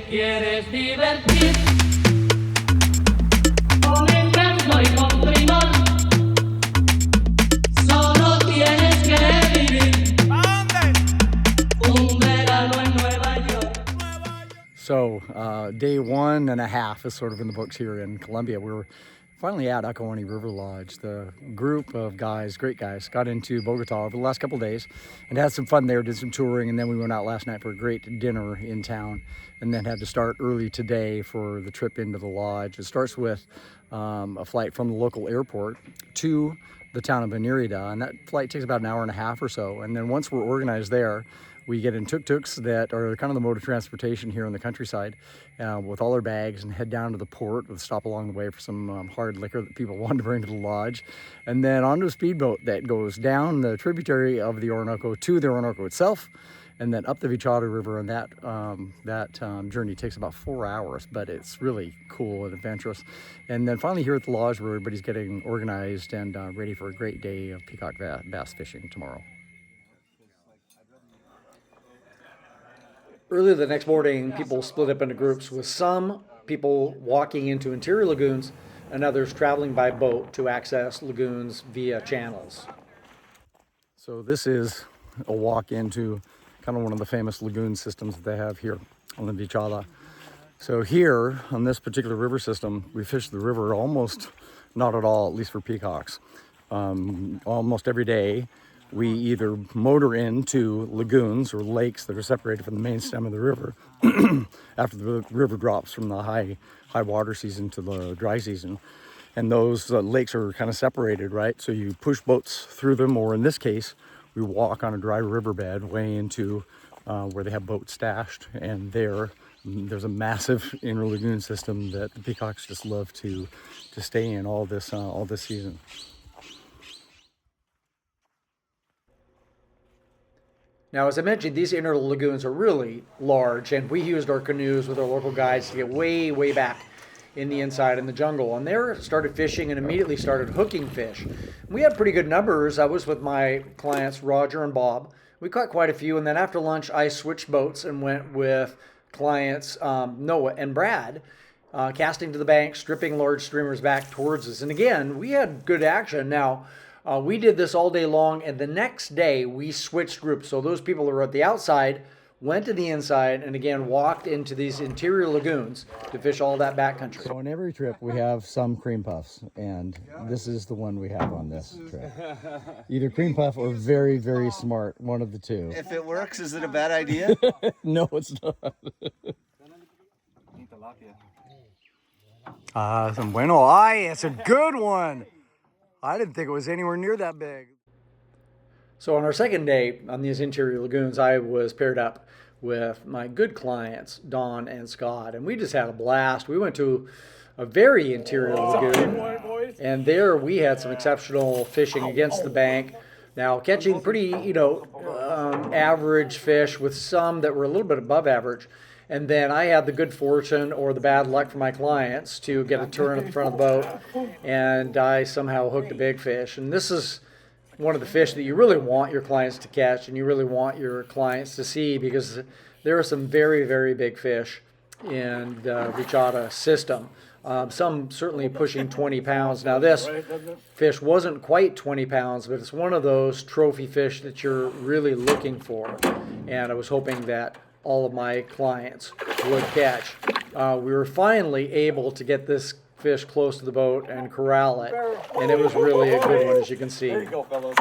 te quieres divertir, con encanto y con primor, solo tienes que vivir un verano en Nueva York. So day 1.5 is sort of in the books here in Colombia. We're finally at Akuani River Lodge. The group of guys, great guys, got into Bogota over the last couple of days and had some fun there, did some touring, and then we went out last night for a great dinner in town, and then had to start early today for the trip into the lodge. It starts with a flight from the local airport to the town of Mérida, and that flight takes about an hour and a half or so. And then once we're organized there, we get in tuk-tuks that are kind of the mode of transportation here in the countryside with all our bags, and head down to the port with a stop along the way for some hard liquor that people want to bring to the lodge, and then onto a speedboat that goes down the tributary of the Orinoco to the Orinoco itself, and then up the Vichada River. And that journey takes about 4 hours, but it's really cool and adventurous. And then finally here at the lodge, where everybody's getting organized and ready for a great day of peacock bass fishing tomorrow. Early the next morning, people split up into groups, with some people walking into interior lagoons and others traveling by boat to access lagoons via channels. So this is a walk into kind of one of the famous lagoon systems that they have here on the Vichada. So here on this particular river system, we fish the river almost not at all, at least for peacocks. Almost every day, we either motor into lagoons or lakes that are separated from the main stem of the river after the river drops from the high water season to the dry season. And those lakes are kind of separated, right? So you push boats through them, or in this case, we walk on a dry riverbed way into where they have boats stashed. And there's a massive inner lagoon system that the peacocks just love to stay in all this season. Now, as I mentioned, these inner lagoons are really large, and we used our canoes with our local guides to get way, way back in the inside in the jungle. And there started fishing and immediately started hooking fish. We had pretty good numbers. I was with my clients, Roger and Bob. We caught quite a few, and then after lunch, I switched boats and went with clients Noah and Brad, casting to the bank, stripping large streamers back towards us. And again, we had good action. Now, we did this all day long, and the next day we switched groups. So those people that were at the outside went to the inside and again walked into these interior lagoons to fish all that backcountry. So on every trip we have some cream puffs, and this is the one we have on this trip. Either cream puff or very, very smart, one of the two. If it works, is it a bad idea? No, it's not. Some bueno. Ay, it's a good one. I didn't think it was anywhere near that big. So on our second day on these interior lagoons, I was paired up with my good clients, Don and Scott, and we just had a blast. We went to a very interior lagoon, and there we had some exceptional fishing against the bank. Now, catching pretty, average fish, with some that were a little bit above average. And then I had the good fortune or the bad luck for my clients to get a turn at the front of the boat, and I somehow hooked a big fish. And this is one of the fish that you really want your clients to catch, and you really want your clients to see, because there are some very, very big fish in the Vichada system. Some certainly pushing 20 pounds. Now this fish wasn't quite 20 pounds, but it's one of those trophy fish that you're really looking for. And I was hoping that all of my clients would catch. We were finally able to get this fish close to the boat and corral it, and it was really a good one, as you can see. There you go, fellas.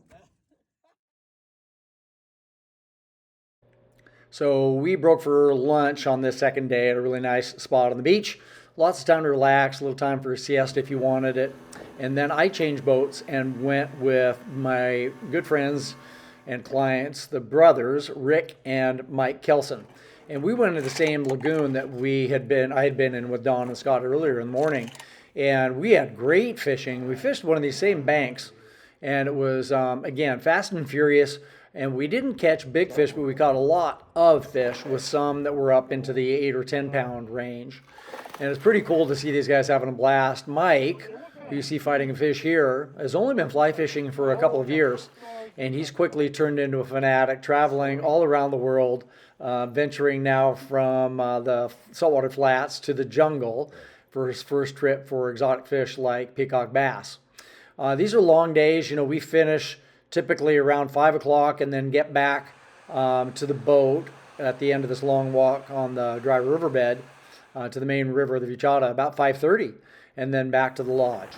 So we broke for lunch on this second day at a really nice spot on the beach. Lots of time to relax, a little time for a siesta if you wanted it. And then I changed boats and went with my good friends and clients, the brothers, Rick and Mike Kelson. And we went into the same lagoon that I had been in with Don and Scott earlier in the morning. And we had great fishing. We fished one of these same banks, and it was, again, fast and furious. And we didn't catch big fish, but we caught a lot of fish, with some that were up into the 8 or 10 pound range. And it's pretty cool to see these guys having a blast. Mike, who you see fighting a fish here, has only been fly fishing for a couple of years. and he's quickly turned into a fanatic, traveling all around the world, venturing now from the saltwater flats to the jungle for his first trip for exotic fish like peacock bass. These are long days. You know, we finish typically around 5 o'clock and then get back to the boat at the end of this long walk on the dry riverbed to the main river, the Vichada, about 5:30, and then back to the lodge.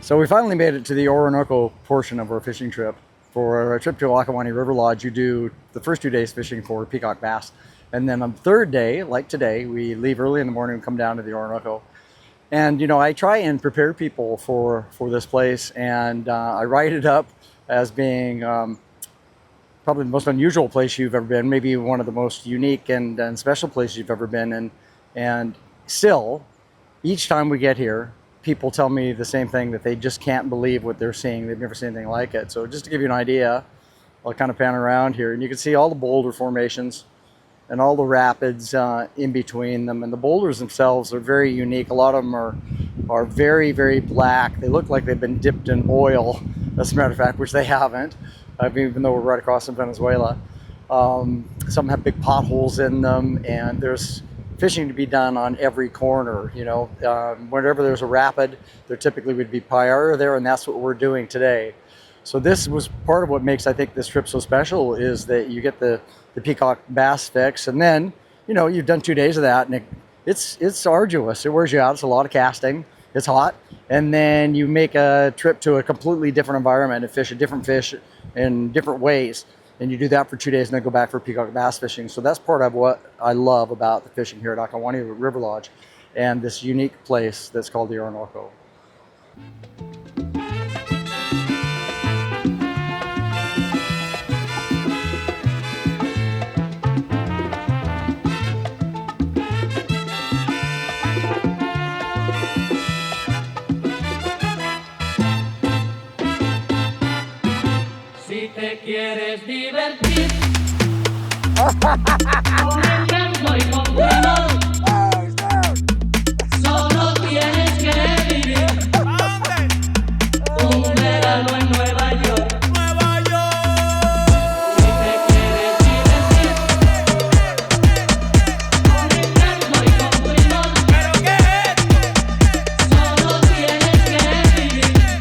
So we finally made it to the Orinoco portion of our fishing trip. For a trip to Akuani River Lodge, you do the first 2 days fishing for peacock bass. And then on the third day, like today, we leave early in the morning and come down to the Orinoco. And, you know, I try and prepare people for this place, and I write it up as being probably the most unusual place you've ever been, maybe one of the most unique and special places you've ever been. And still, each time we get here, people tell me the same thing, that they just can't believe what they're seeing. They've never seen anything like it. So just to give you an idea, I'll kind of pan around here, and you can see all the boulder formations and all the rapids in between them. And the boulders themselves are very unique. A lot of them are very, very black. They look like they've been dipped in oil, as a matter of fact, which they haven't, even though we're right across from Venezuela. Some have big potholes in them, and there's fishing to be done on every corner. You know, whenever there's a rapid, there typically would be Payara there, and that's what we're doing today. So this was part of what makes, I think, this trip so special, is that you get the peacock bass fix, and then, you know, you've done 2 days of that, and it's arduous. It wears you out. It's a lot of casting. It's hot, and then you make a trip to a completely different environment and fish a different fish in different ways. And you do that for 2 days and then go back for peacock bass fishing. So that's part of what I love about the fishing here at Akuani River Lodge and this unique place that's called the Orinoco. Si te quieres divertir con el canto y con primor, solo tienes que vivir un verano en Nueva York. Si te quieres divertir con el canto y con primor, solo tienes que vivir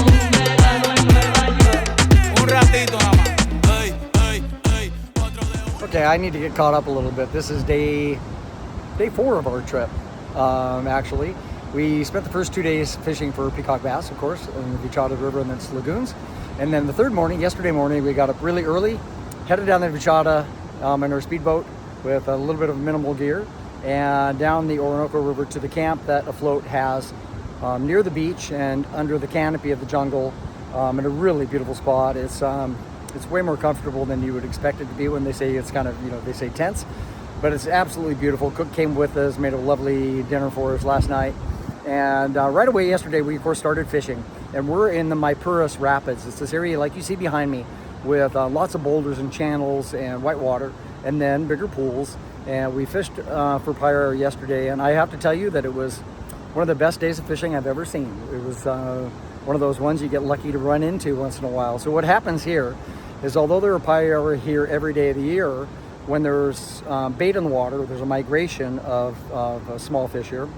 un verano en Nueva York. Un ratito nada más. Okay, I need to get caught up a little bit. This is day 4 of our trip, actually. We spent the first 2 days fishing for peacock bass, of course, in the Vichada River and then its lagoons. And then the third morning, yesterday morning, we got up really early, headed down the Vichada in our speedboat with a little bit of minimal gear, and down the Orinoco River to the camp that Afloat has near the beach and under the canopy of the jungle, in a really beautiful spot. It's way more comfortable than you would expect it to be when they say it's kind of, you know, they say tents, but it's absolutely beautiful. Cook came with us, made a lovely dinner for us last night. And right away yesterday, we of course started fishing, and we're in the Maypuras Rapids. It's this area like you see behind me with lots of boulders and channels and whitewater, and then bigger pools. And we fished for Payara yesterday, and I have to tell you that it was one of the best days of fishing I've ever seen. It was one of those ones you get lucky to run into once in a while. So what happens here is, although there are Payara here every day of the year, when there's bait in the water, there's a migration of small fish here.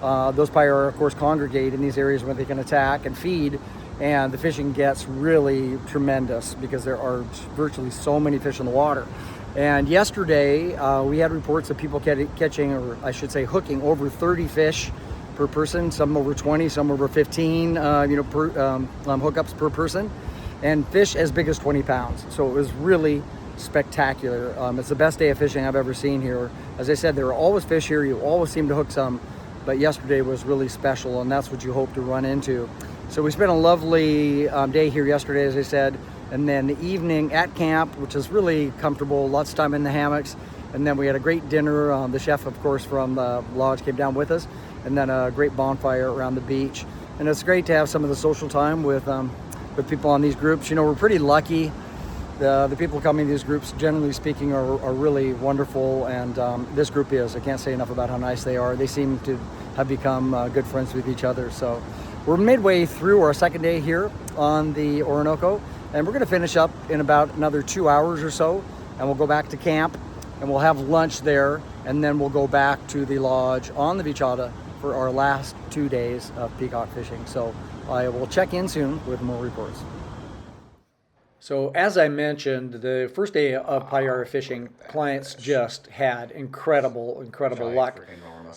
Those Payara, of course, congregate in these areas where they can attack and feed, and the fishing gets really tremendous because there are virtually so many fish in the water. And yesterday, we had reports of people catching, or I should say hooking, over 30 fish per person, some over 20, some over 15, hookups per person, and fish as big as 20 pounds. So it was really spectacular. It's the best day of fishing I've ever seen here. As I said, there are always fish here. You always seem to hook some, but yesterday was really special, and that's what you hope to run into. So we spent a lovely day here yesterday, as I said, and then the evening at camp, which is really comfortable, lots of time in the hammocks, and then we had a great dinner. The chef, of course, from the lodge came down with us, and then a great bonfire around the beach. And it's great to have some of the social time with with people on these groups. You know, we're pretty lucky. The people coming to these groups, generally speaking, are really wonderful, and this group is. I can't say enough about how nice they are. They seem to have become good friends with each other. So we're midway through our second day here on the Orinoco, and we're going to finish up in about another 2 hours or so, and we'll go back to camp, and we'll have lunch there, and then we'll go back to the lodge on the Vichada for our last 2 days of peacock fishing. So I will check in soon with more reports. So as I mentioned, the first day of Payara fishing, clients just had incredible luck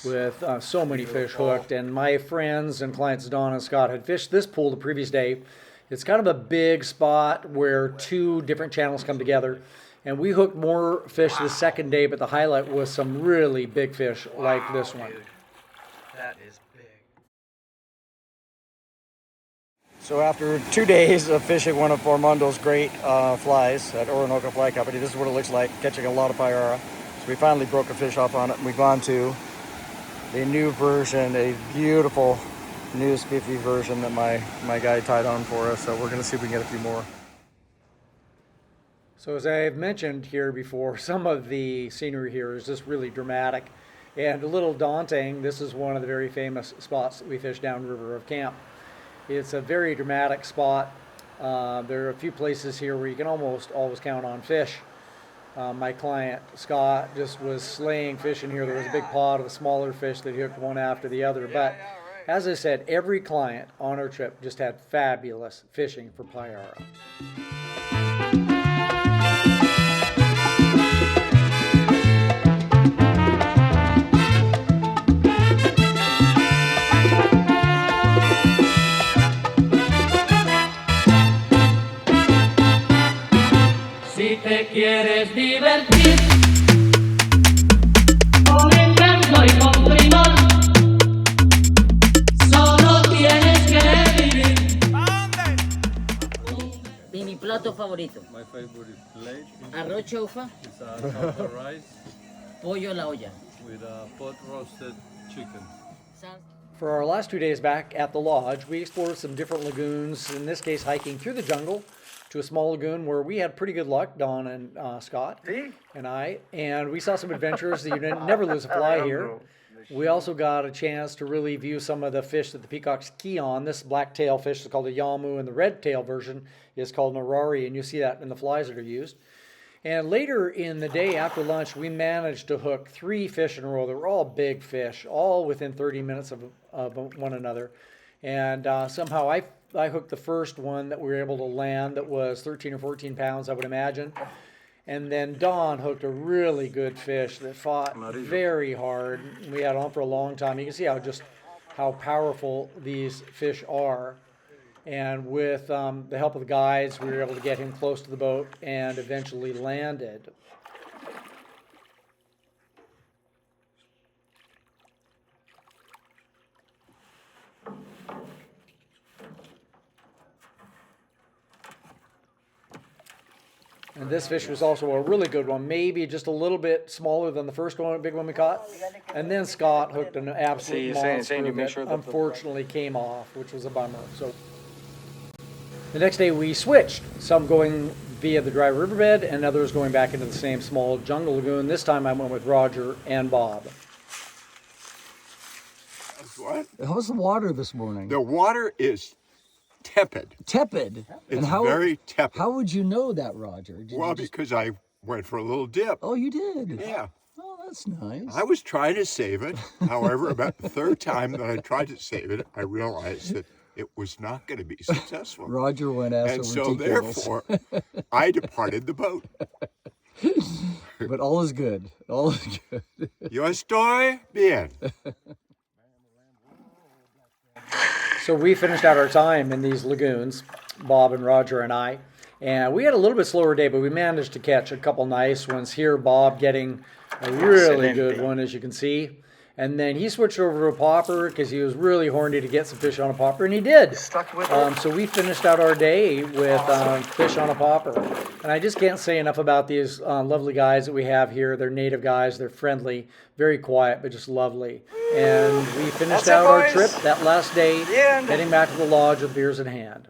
with so many fish hooked. And my friends and clients Don and Scott had fished this pool the previous day. It's kind of a big spot where two different channels come together. And we hooked more fish the second day, but the highlight was some really big fish like this one. Dude. That is big. So after 2 days of fishing one of Armando's great flies at Orinoco Fly Company, this is what it looks like, catching a lot of Payara. So we finally broke a fish off on it, and we've gone to a new version, a beautiful new spiffy version that my guy tied on for us. So we're gonna see if we can get a few more. So as I've mentioned here before, some of the scenery here is just really dramatic and a little daunting. This is one of the very famous spots that we fish downriver of camp. It's a very dramatic spot. There are a few places here where you can almost always count on fish. My client Scott just was slaying fish in here. There was a big pot of smaller fish that he hooked one after the other. But as I said, every client on our trip just had fabulous fishing for Payara. Si te quieres divertir con encanto y con primor, solo tienes que vivir. Mi plato favorito. My favorite plate Arroz chaufa, is chaufa rice pollo a la olla. with a pot roasted chicken. For our last 2 days back at the lodge, we explored some different lagoons, in this case hiking through the jungle to a small lagoon where we had pretty good luck, Don and Scott and I, and we saw some adventures that you never lose a fly here. We also got a chance to really view some of the fish that the peacocks key on. This black-tail fish is called a yamu, and the red-tail version is called an orari, and you see that in the flies that are used. And later in the day after lunch, we managed to hook 3 fish in a row. They were all big fish, all within 30 minutes of one another. And somehow I hooked the first one that we were able to land that was 13 or 14 pounds, I would imagine. And then Don hooked a really good fish that fought very hard. We had on for a long time. You can see how powerful these fish are. And with the help of the guides, we were able to get him close to the boat and eventually landed. And this fish was also a really good one, maybe just a little bit smaller than the first one, big one we caught. And then Scott hooked an absolute monster that unfortunately came off, which was a bummer. So the next day we switched, some going via the dry riverbed and others going back into the same small jungle lagoon. This time I went with Roger and Bob. What? How's the water this morning? The water is tepid. Tepid. It's very tepid. How would you know that, Roger? Well, because I went for a little dip. Oh, you did? Yeah. Oh, that's nice. I was trying to save it. However, about the third time that I tried to save it, I realized that it was not going to be successful. Roger went after And so therefore, I departed the boat. But all is good. All is good. Yo estoy bien. So we finished out our time in these lagoons, Bob and Roger and I. And we had a little bit slower day, but we managed to catch a couple nice ones. Here, Bob getting a really good one, as you can see. And then he switched over to a popper because he was really horny to get some fish on a popper, and he did. So we finished out our day with fish on a popper. And I just can't say enough about these lovely guys that we have here. They're native guys. They're friendly, very quiet, but just lovely. And we finished out our trip that last day, heading back to the lodge with beers in hand.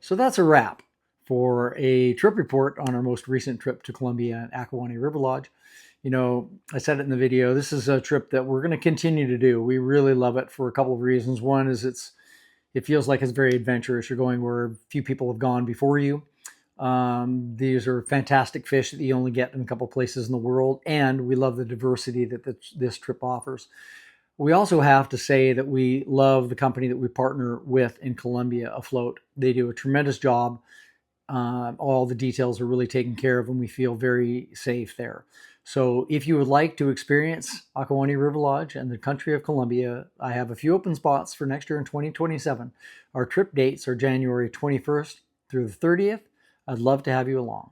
So that's a wrap for a trip report on our most recent trip to Colombia and Akuani River Lodge. You know, I said it in the video, this is a trip that we're going to continue to do. We really love it for a couple of reasons. One is it feels like it's very adventurous. You're going where few people have gone before you. These are fantastic fish that you only get in a couple places in the world, and we love the diversity that this trip offers. We also have to say that we love the company that we partner with in Colombia, Afloat. They do a tremendous job. All the details are really taken care of, and we feel very safe there. So if you would like to experience Akuani River Lodge and the country of Colombia, I have a few open spots for next year in 2027. Our trip dates are January 21st through the 30th. I'd love to have you along.